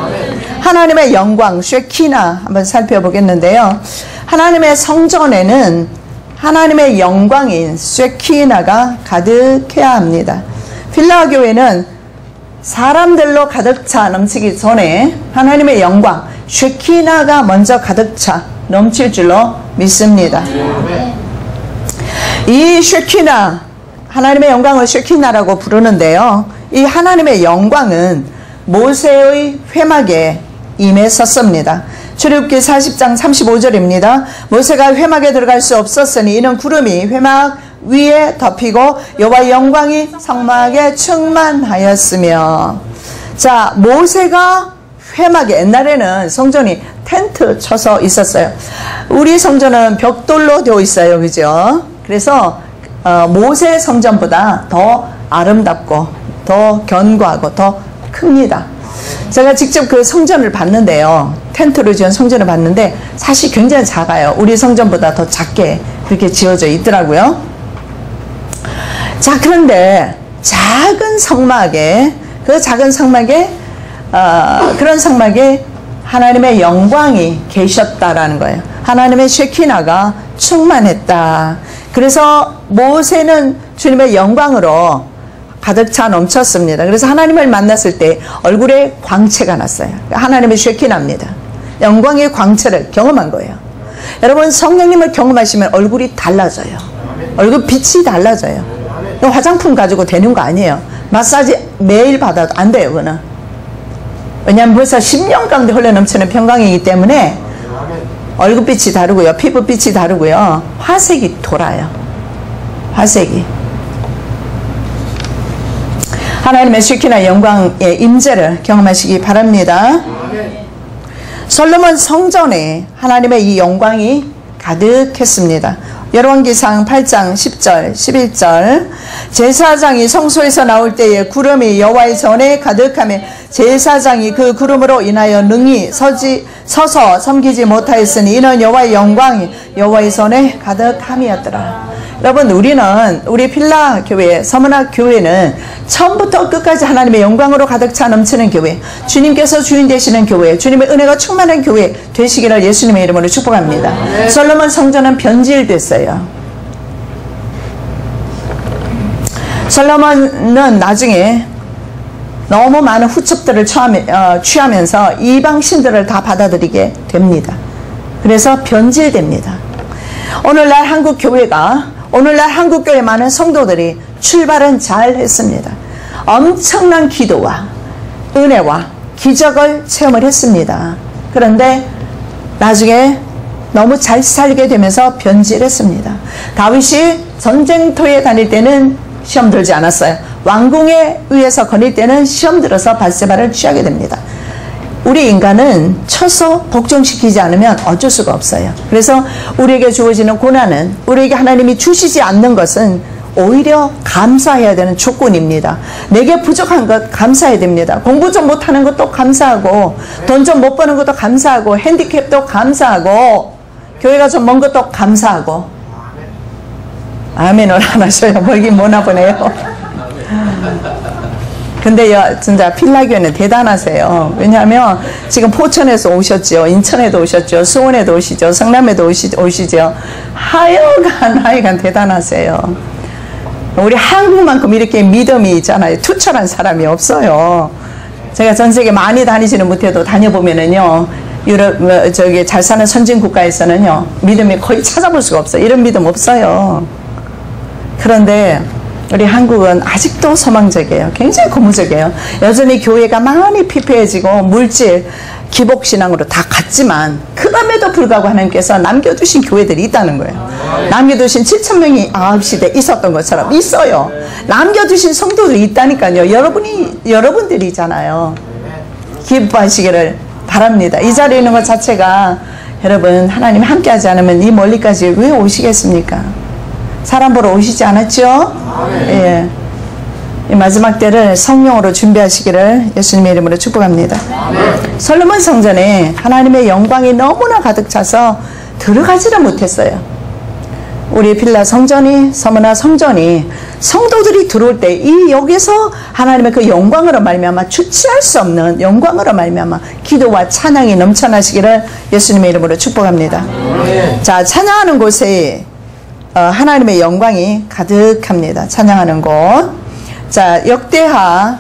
하나님의 영광 쉐키나 한번 살펴보겠는데요. 하나님의 성전에는 하나님의 영광인 쉐키나가 가득해야 합니다. 빌라 교회는 사람들로 가득 차 넘치기 전에 하나님의 영광 쉐키나가 먼저 가득 차 넘칠 줄로 믿습니다. 이 쉐키나, 하나님의 영광을 쉐키나라고 부르는데요. 이 하나님의 영광은 모세의 회막에 임했었습니다. 출애굽기 40장 35절입니다. 모세가 회막에 들어갈 수 없었으니 이는 구름이 회막 위에 덮이고 여호와의 영광이 성막에 충만하였으며. 자, 모세가 회막에, 옛날에는 성전이 텐트 쳐서 있었어요. 우리 성전은 벽돌로 되어 있어요. 그죠? 그래서 모세 성전보다 더 아름답고 더 견고하고 더 큽니다. 제가 직접 그 성전을 봤는데요. 텐트로 지은 성전을 봤는데 사실 굉장히 작아요. 우리 성전보다 더 작게 그렇게 지어져 있더라고요. 자, 그런데 작은 성막에, 그 작은 성막에 그런 성막에 하나님의 영광이 계셨다라는 거예요. 하나님의 쉐키나가 충만했다. 그래서 모세는 주님의 영광으로 가득 차 넘쳤습니다. 그래서 하나님을 만났을 때 얼굴에 광채가 났어요. 하나님의 쉐키나입니다. 영광의 광채를 경험한 거예요. 여러분, 성령님을 경험하시면 얼굴이 달라져요. 얼굴 빛이 달라져요. 화장품 가지고 되는 거 아니에요. 마사지 매일 받아도 안 돼요. 그거는. 왜냐하면 벌써 10년 가운데 흘러넘치는 평강이기 때문에 얼굴빛이 다르고요. 피부빛이 다르고요. 화색이 돌아요. 화색이. 하나님의 쉐키나 영광의 임재를 경험하시기 바랍니다. 솔로몬 성전에 하나님의 이 영광이 가득했습니다. 열왕기상 8장 10절 11절 제사장이 성소에서 나올 때에 구름이 여호와의 전에 가득하며 제사장이 그 구름으로 인하여 능히 서서 섬기지 못하였으니 이는 여호와의 영광이 여호와의 전에 가득함이었더라. 여러분, 우리 필라 교회, 서문학 교회는 처음부터 끝까지 하나님의 영광으로 가득 차 넘치는 교회, 주님께서 주인 되시는 교회, 주님의 은혜가 충만한 교회 되시기를 예수님의 이름으로 축복합니다. 솔로몬 성전은 변질됐어요. 솔로몬은 나중에 너무 많은 후첩들을 취하면서 이방 신들을 다 받아들이게 됩니다. 그래서 변질됩니다. 오늘날 한국교회 많은 성도들이 출발은 잘 했습니다. 엄청난 기도와 은혜와 기적을 체험을 했습니다. 그런데 나중에 너무 잘 살게 되면서 변질했습니다. 다윗이 전쟁터에 다닐 때는 시험 들지 않았어요. 왕궁에 의해서 거닐 때는 시험 들어서 밧세바를 취하게 됩니다. 우리 인간은 쳐서 복종시키지 않으면 어쩔 수가 없어요. 그래서 우리에게 주어지는 고난은, 우리에게 하나님이 주시지 않는 것은 오히려 감사해야 되는 조건입니다. 내게 부족한 것 감사해야 됩니다. 공부 좀 못하는 것도 감사하고, 돈 좀 못 버는 것도 감사하고, 핸디캡도 감사하고, 교회가 좀 먼 것도 감사하고. 아멘을 안 하셔요. 멀긴 뭐나 보네요. 근데요, 진짜 필라교회는 대단하세요. 왜냐하면 지금 포천에서 오셨죠. 인천에도 오셨죠. 수원에도 오시죠. 성남에도 오시죠. 하여간 대단하세요. 우리 한국만큼 이렇게 믿음이 있잖아요. 투철한 사람이 없어요. 제가 전 세계 많이 다니지는 못해도 다녀보면은요, 유럽, 잘 사는 선진 국가에서는요, 믿음이 거의 찾아볼 수가 없어요. 이런 믿음 없어요. 그런데 우리 한국은 아직도 소망적이에요. 굉장히 고무적이에요. 여전히 교회가 많이 피폐해지고 물질, 기복신앙으로 다 갔지만 그럼에도 불구하고 하나님께서 남겨두신 교회들이 있다는 거예요. 남겨두신 7,000명이 아합시대 있었던 것처럼 있어요. 남겨두신 성도들이 있다니까요. 여러분들이잖아요. 기뻐하시기를 바랍니다. 이 자리에 있는 것 자체가, 여러분, 하나님 함께하지 않으면 이 멀리까지 왜 오시겠습니까? 사람 보러 오시지 않았죠? 예. 이 마지막 때를 성령으로 준비하시기를 예수님의 이름으로 축복합니다. 솔로몬 성전에 하나님의 영광이 너무나 가득 차서 들어가지를 못했어요. 우리 빌라 성전이, 서머나 성전이, 성도들이 들어올 때 이 여기서 하나님의 그 영광으로 말미암아, 주체할 수 없는 영광으로 말미암아 기도와 찬양이 넘쳐나시기를 예수님의 이름으로 축복합니다. 자, 찬양하는 곳에 하나님의 영광이 가득합니다. 찬양하는 곳. 자, 역대하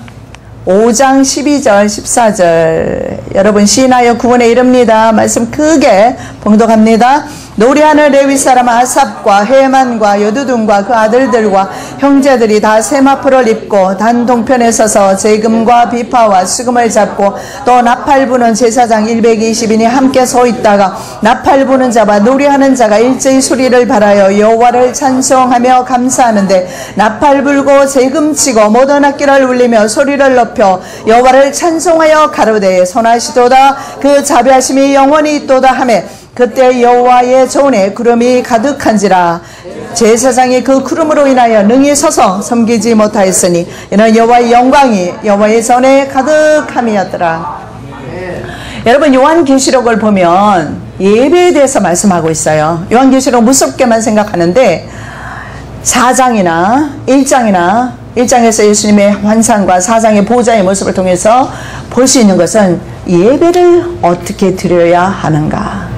5장 12절 14절 여러분 시인하여 구원에 이릅니다. 말씀 크게 봉독합니다. 노래하는 레위 사람 아삽과 헤만과 여두둔과 그 아들들과 형제들이 다 세마포를 입고 단 동편에 서서 재금과 비파와 수금을 잡고 또 나팔 부는 제사장 120인이 함께 서 있다가 나팔 부는 자와 노래하는 자가 일제히 소리를 발하여 여호와를 찬송하며 감사하는데 나팔 불고 재금 치고 모든 악기를 울리며 소리를 높여 여호와를 찬송하여 가로되 선하시도다 그 자비하심이 영원히 있도다 하며 그때 여호와의 전에 구름이 가득한지라 제사장이 그 구름으로 인하여 능히 서서 섬기지 못하였으니 이는 여호와의 영광이 여호와의 전에 가득함이었더라. 여러분 요한계시록을 보면 예배에 대해서 말씀하고 있어요. 요한계시록 무섭게만 생각하는데 4장이나 1장에서 예수님의 환상과 4장의 보좌의 모습을 통해서 볼 수 있는 것은 예배를 어떻게 드려야 하는가,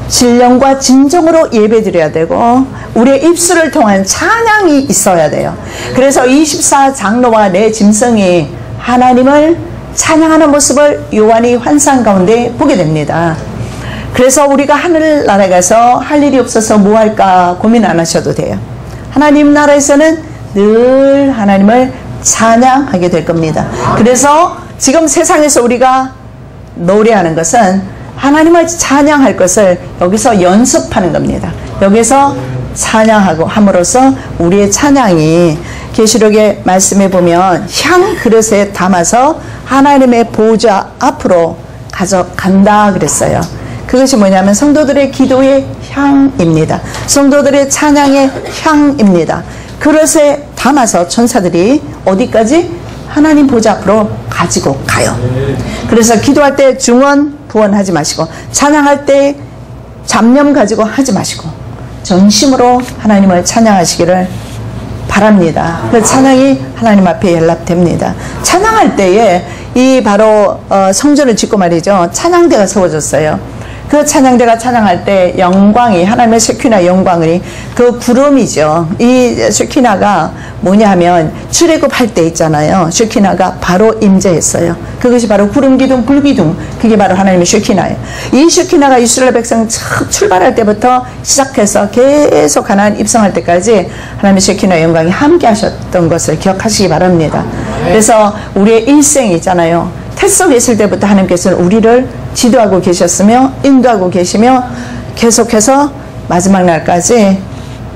신령과 진정으로 예배드려야 되고 우리의 입술을 통한 찬양이 있어야 돼요. 그래서 24장로와 네 짐승이 하나님을 찬양하는 모습을 요한이 환상 가운데 보게 됩니다. 그래서 우리가 하늘나라에 가서 할 일이 없어서 뭐 할까 고민 안 하셔도 돼요. 하나님 나라에서는 늘 하나님을 찬양하게 될 겁니다. 그래서 지금 세상에서 우리가 노래하는 것은 하나님을 찬양할 것을 여기서 연습하는 겁니다. 여기서 찬양하고 함으로써 우리의 찬양이 계시록의 말씀에 보면 향 그릇에 담아서 하나님의 보좌 앞으로 가져간다 그랬어요. 그것이 뭐냐면 성도들의 기도의 향입니다. 성도들의 찬양의 향입니다. 그릇에 담아서 천사들이 어디까지? 하나님 보좌 앞으로 가지고 가요. 그래서 기도할 때 중언 부언하지 마시고 찬양할 때 잡념 가지고 하지 마시고 전심으로 하나님을 찬양하시기를 바랍니다. 그 찬양이 하나님 앞에 연락됩니다. 찬양할 때에 이 바로 성전을 짓고 말이죠. 찬양대가 세워졌어요. 그 찬양대가 찬양할 때 영광이, 하나님의 쉐키나 영광이 그 구름이죠. 이 쉐키나가 뭐냐 하면 출애굽할 때 있잖아요. 쉐키나가 바로 임재했어요. 그것이 바로 구름 기둥, 불 기둥, 그게 바로 하나님의 쉐키나예요. 이 쉐키나가 이스라엘 백성 처음 출발할 때부터 시작해서 계속 하나님 입성할 때까지 하나님의 쉐키나 영광이 함께 하셨던 것을 기억하시기 바랍니다. 그래서 우리의 일생이 있잖아요. 태 속에 있을 때부터 하나님께서는 우리를 지도하고 계셨으며 인도하고 계시며 계속해서 마지막 날까지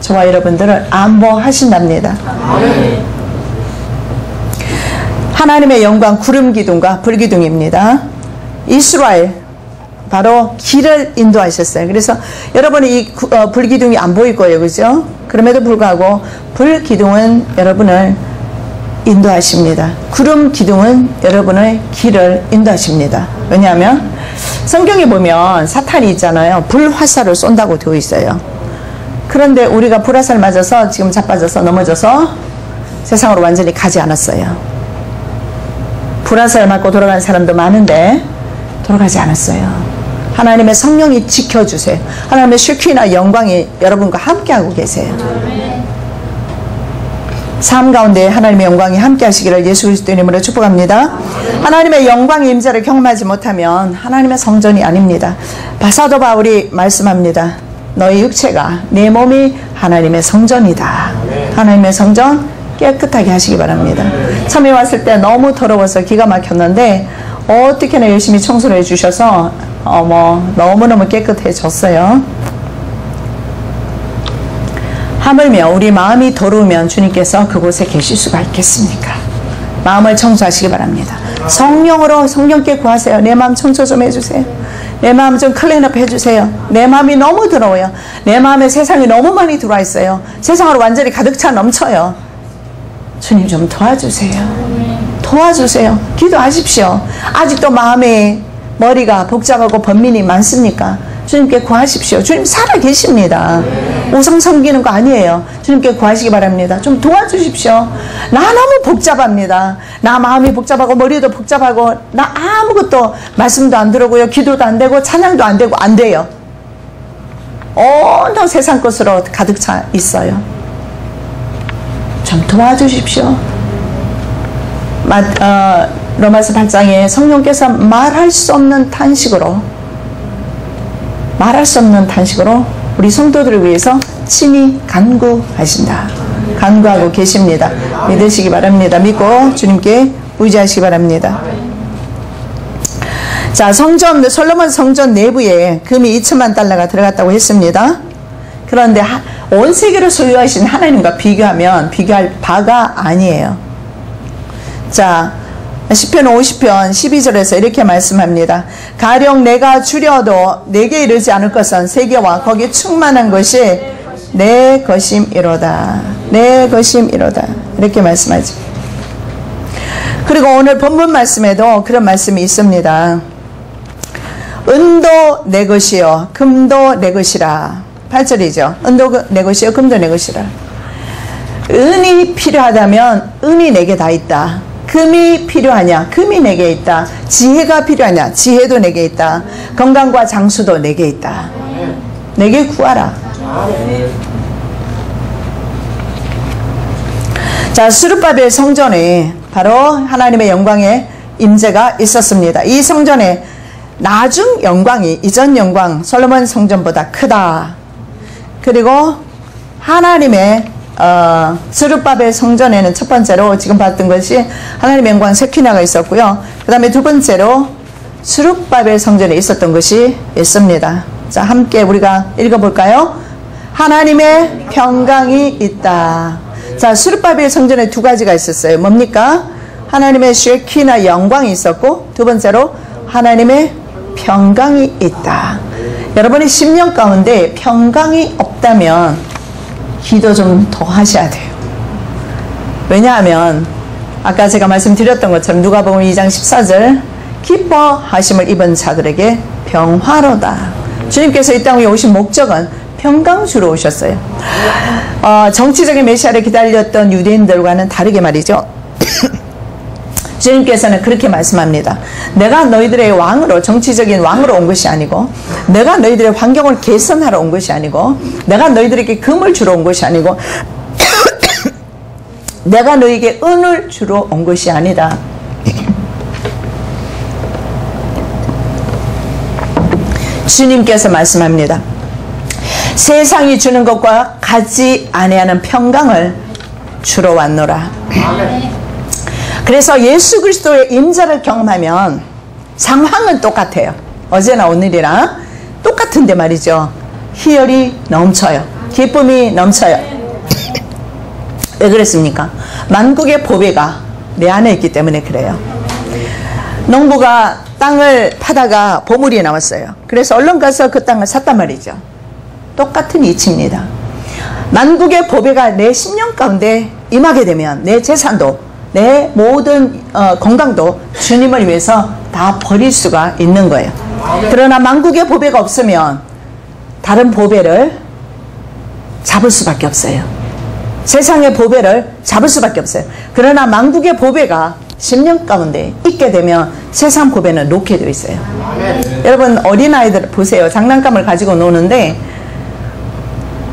저와 여러분들을 안보하신답니다. 하나님의 영광 구름 기둥과 불 기둥입니다. 이스라엘 바로 길을 인도하셨어요. 그래서 여러분이 이 불 기둥이 안 보일 거예요. 그죠? 그럼에도 불구하고 불 기둥은 여러분을 인도하십니다. 구름 기둥은 여러분의 길을 인도하십니다. 왜냐하면 성경에 보면 사탄이 있잖아요. 불화살을 쏜다고 되어 있어요. 그런데 우리가 불화살 맞아서 지금 자빠져서 넘어져서 세상으로 완전히 가지 않았어요. 불화살 맞고 돌아가는 사람도 많은데 돌아가지 않았어요. 하나님의 성령이 지켜주세요. 하나님의 쉐키나 영광이 여러분과 함께하고 계세요. 삶 가운데 하나님의 영광이 함께 하시기를 예수 그리스도 이름으로 축복합니다. 하나님의 영광의 임재를 경험하지 못하면 하나님의 성전이 아닙니다. 사도 바울이 말씀합니다. 너희 육체가, 내 몸이 하나님의 성전이다. 하나님의 성전 깨끗하게 하시기 바랍니다. 처음에 왔을 때 너무 더러워서 기가 막혔는데 어떻게나 열심히 청소를 해주셔서 너무너무 깨끗해졌어요. 하물며 우리 마음이 더러우면 주님께서 그곳에 계실 수가 있겠습니까? 마음을 청소하시기 바랍니다. 성령으로 성령께 구하세요. 내 마음 청소 좀 해주세요. 내 마음 좀 클린업 해주세요. 내 마음이 너무 더러워요. 내 마음에 세상이 너무 많이 들어와 있어요. 세상으로 완전히 가득 차 넘쳐요. 주님 좀 도와주세요. 도와주세요. 기도하십시오. 아직도 마음에 머리가 복잡하고 번민이 많습니까? 주님께 구하십시오. 주님 살아 계십니다. 우상 섬기는 거 아니에요. 주님께 구하시기 바랍니다. 좀 도와주십시오. 나 너무 복잡합니다. 나 마음이 복잡하고 머리도 복잡하고 나 아무것도 말씀도 안 들어오고요. 기도도 안 되고 찬양도 안 되고 안 돼요. 온통 세상 것으로 가득 차 있어요. 좀 도와주십시오. 로마서 8장에 성령께서 말할 수 없는 탄식으로 우리 성도들을 위해서 친히 간구하신다. 간구하고 계십니다. 믿으시기 바랍니다. 믿고 주님께 의지하시기 바랍니다. 자, 솔로몬 성전 내부에 금이 2천만 달러가 들어갔다고 했습니다. 그런데 온 세계를 소유하신 하나님과 비교할 바가 아니에요. 자, 시편 50편 12절에서 이렇게 말씀합니다. 가령 내가 줄여도 내게 이르지 않을 것은 세계와 거기에 충만한 것이 내 것임이로다. 내 것임이로다. 이렇게 말씀하죠. 그리고 오늘 본문 말씀에도 그런 말씀이 있습니다. 은도 내 것이요 금도 내 것이라. 8절이죠. 은도 내 것이요 금도 내 것이라. 은이 필요하다면 은이 내게 다 있다. 금이 필요하냐? 금이 내게 있다. 지혜가 필요하냐? 지혜도 내게 있다. 건강과 장수도 내게 있다. 내게 구하라. 자, 스룹바벨 성전에 바로 하나님의 영광의 임재가 있었습니다. 이 성전에 나중 영광이 이전 영광 솔로몬 성전보다 크다. 그리고 하나님의 스룹바벨 성전에는 첫 번째로 지금 봤던 것이 하나님의 영광 쉐키나가 있었고요. 그 다음에 두 번째로 스룹바벨 성전에 있었던 것이 있습니다. 자, 함께 우리가 읽어볼까요? 하나님의 평강이 있다. 자, 스룹바벨 성전에 두 가지가 있었어요. 뭡니까? 하나님의 쉐키나 영광이 있었고, 두 번째로 하나님의 평강이 있다. 여러분의 10년 가운데 평강이 없다면 기도 좀 더 하셔야 돼요. 왜냐하면 아까 제가 말씀드렸던 것처럼 누가복음 2장 14절 기뻐하심을 입은 자들에게 평화로다. 주님께서 이 땅에 오신 목적은 평강 주러 오셨어요. 정치적인 메시아를 기다렸던 유대인들과는 다르게 말이죠. 주님께서는 그렇게 말씀합니다. 내가 너희들의 왕으로, 정치적인 왕으로 온 것이 아니고, 내가 너희들의 환경을 개선하러 온 것이 아니고, 내가 너희들에게 금을 주러 온 것이 아니고, 내가 너희에게 은을 주러 온 것이 아니다. 주님께서 말씀합니다. 세상이 주는 것과 같지 아니하는 평강을 주러 왔노라. 그래서 예수 그리스도의 임재를 경험하면 상황은 똑같아요. 어제나 오늘이랑 똑같은데 말이죠. 희열이 넘쳐요. 기쁨이 넘쳐요. 왜 그랬습니까? 만국의 보배가 내 안에 있기 때문에 그래요. 농부가 땅을 파다가 보물이 나왔어요. 그래서 얼른 가서 그 땅을 샀단 말이죠. 똑같은 이치입니다. 만국의 보배가 내 심령 가운데 임하게 되면 내 재산도, 내 모든 건강도 주님을 위해서 다 버릴 수가 있는 거예요. 그러나 만국의 보배가 없으면 다른 보배를 잡을 수밖에 없어요. 세상의 보배를 잡을 수밖에 없어요. 그러나 만국의 보배가 심령 가운데 있게 되면 세상 보배는 놓게 되어 있어요. 여러분 어린아이들 보세요. 장난감을 가지고 노는데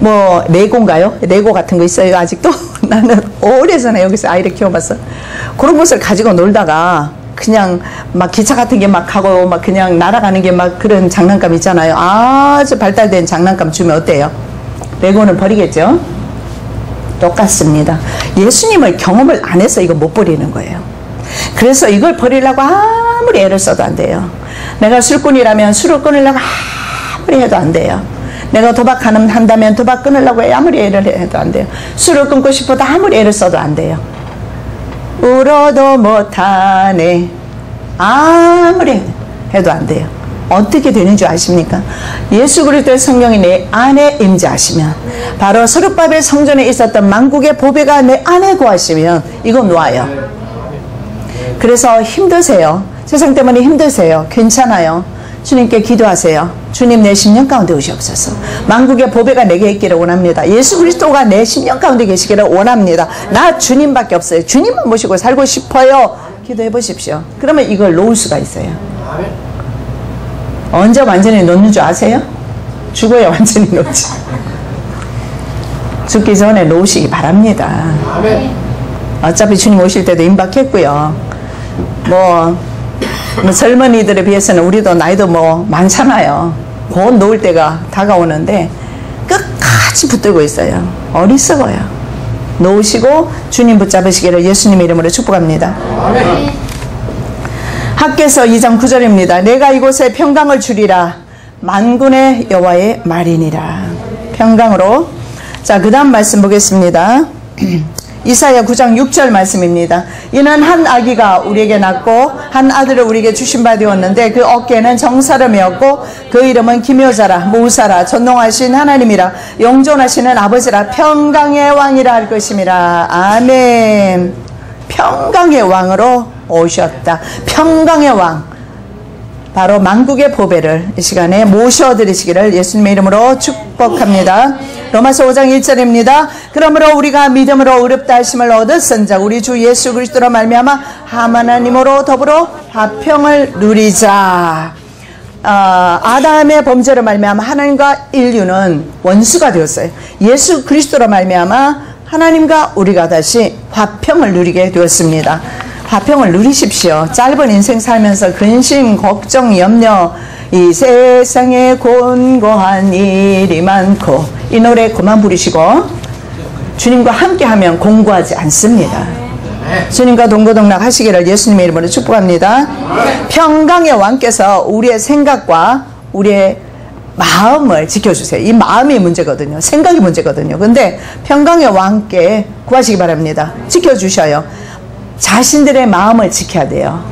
뭐 레고인가요? 레고 같은 거 있어요 아직도? 나는 오래전에 여기서 아이를 키워봤어. 그런 것을 가지고 놀다가 그냥 막 기차 같은 게 막 가고 막 그냥 날아가는 게 막 그런 장난감 있잖아요. 아주 발달된 장난감 주면 어때요? 레고는 버리겠죠? 똑같습니다. 예수님의 경험을 안 해서 이거 못 버리는 거예요. 그래서 이걸 버리려고 아무리 애를 써도 안 돼요. 내가 술꾼이라면 술을 끊으려고 아무리 해도 안 돼요. 내가 도박한다면 도박 끊으려고 아무리 애를 해도 안 돼요. 술을 끊고 싶어도 아무리 애를 써도 안 돼요. 울어도 못하네. 아무리 해도 안 돼요. 어떻게 되는 줄 아십니까? 예수 그리스도의 성령이 내 안에 임재하시면, 바로 서룻바벨 성전에 있었던 만국의 보배가 내 안에 거하시면 이건 놓아요. 그래서 힘드세요. 세상 때문에 힘드세요. 괜찮아요. 주님께 기도하세요. 주님 내 심령 가운데 오시옵소서. 만국의 보배가 내게 있기를 원합니다. 예수 그리스도가 내 심령 가운데 계시기를 원합니다. 나 주님밖에 없어요. 주님만 모시고 살고 싶어요. 기도해 보십시오. 그러면 이걸 놓을 수가 있어요. 언제 완전히 놓는 줄 아세요? 죽어야 완전히 놓지. 죽기 전에 놓으시기 바랍니다. 어차피 주님 오실 때도 임박했고요. 뭐 젊은이들에 비해서는 우리도 나이도 뭐 많잖아요. 곧 놓을 때가 다가오는데 끝까지 붙들고 있어요. 어리석어요. 놓으시고 주님 붙잡으시기를 예수님의 이름으로 축복합니다. 학개서 2장 9절입니다. 내가 이곳에 평강을 주리라. 만군의 여호와의 말이니라. 평강으로. 자, 그 다음 말씀 보겠습니다. 이사야 9장 6절 말씀입니다. 이는 한 아기가 우리에게 낳고 한 아들을 우리에게 주신 바 되었는데 그 어깨는 정사름이었고 그 이름은 기묘자라, 무사라, 전능하신 하나님이라, 영존하시는 아버지라, 평강의 왕이라 할 것임이라. 아멘. 평강의 왕으로 오셨다. 평강의 왕, 바로 만국의 보배를 이 시간에 모셔드리시기를 예수님의 이름으로 축복합니다. 로마서 5장 1절입니다. 그러므로 우리가 믿음으로 의롭다 하심을 얻었은즉 우리 주 예수 그리스도로 말미암아 하나님으로 더불어 화평을 누리자. 아담의 범죄로 말미암아 하나님과 인류는 원수가 되었어요. 예수 그리스도로 말미암아 하나님과 우리가 다시 화평을 누리게 되었습니다. 화평을 누리십시오. 짧은 인생 살면서 근심, 걱정, 염려, 이 세상에 곤고한 일이 많고, 이 노래 그만 부르시고 주님과 함께하면 공고하지 않습니다. 주님과 동고동락 하시기를 예수님의 이름으로 축복합니다. 평강의 왕께서 우리의 생각과 우리의 마음을 지켜주세요. 이 마음이 문제거든요. 생각이 문제거든요. 근데 평강의 왕께 구하시기 바랍니다. 지켜주셔요. 자신들의 마음을 지켜야 돼요.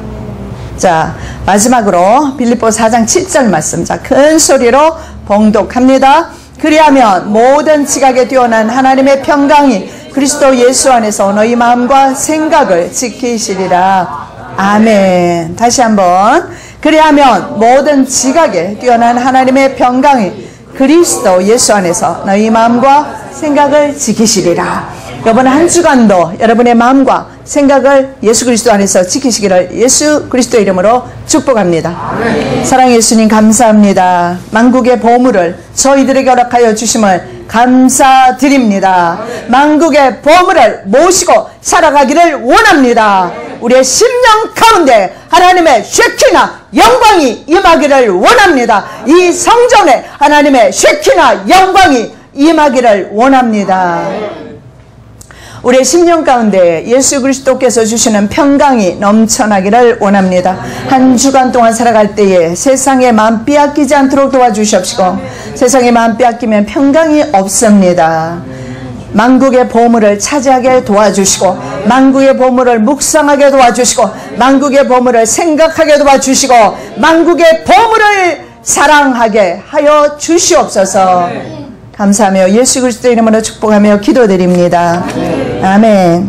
자, 마지막으로 빌립보 4장 7절 말씀. 자, 큰 소리로 봉독합니다. 그리하면 모든 지각에 뛰어난 하나님의 평강이 그리스도 예수 안에서 너희 마음과 생각을 지키시리라. 아멘. 다시 한번. 그리하면 모든 지각에 뛰어난 하나님의 평강이 그리스도 예수 안에서 너희 마음과 생각을 지키시리라. 이번 한 주간도 여러분의 마음과 생각을 예수 그리스도 안에서 지키시기를 예수 그리스도의 이름으로 축복합니다. 사랑의 예수님 감사합니다. 만국의 보물을 저희들에게 허락하여 주심을 감사드립니다. 만국의 보물을 모시고 살아가기를 원합니다. 우리의 심령 가운데 하나님의 쉐키나 영광이 임하기를 원합니다. 이 성전에 하나님의 쉐키나 영광이 임하기를 원합니다. 우리의 심령 가운데 예수 그리스도께서 주시는 평강이 넘쳐나기를 원합니다. 한 주간 동안 살아갈 때에 세상의 마음 빼앗기지 않도록 도와주시옵시고, 세상의 마음 빼앗기면 평강이 없습니다. 만국의 보물을 차지하게 도와주시고, 만국의 보물을 묵상하게 도와주시고, 만국의 보물을 생각하게 도와주시고, 만국의 보물을 사랑하게 하여 주시옵소서. 감사하며 예수 그리스도의 이름으로 축복하며 기도드립니다. 아멘.